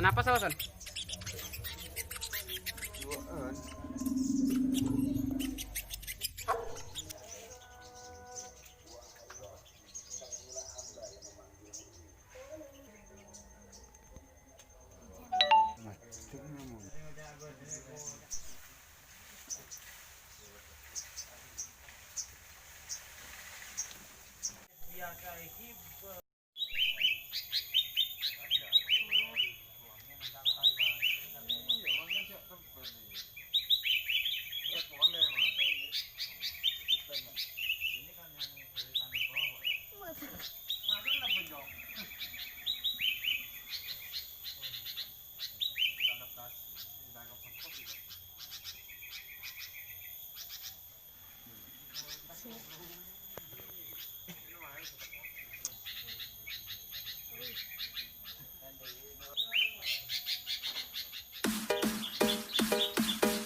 Kenapa Son?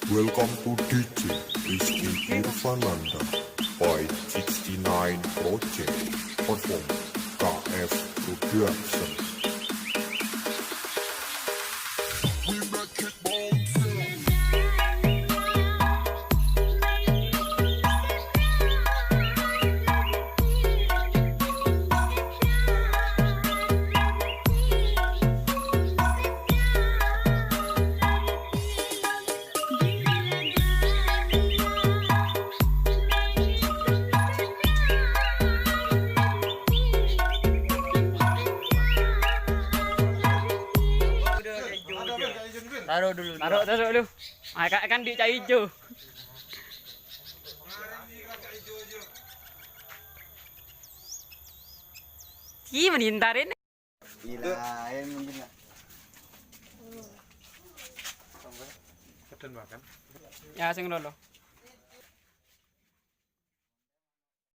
Welcome to DJ Rizky Irfananda by 69 Project perform KF Production. We make it bounce. Taruh dulu. Kan di cai hijau. Ih, menhintarin. Gila, mungkin enggak. Ya, sing dulu.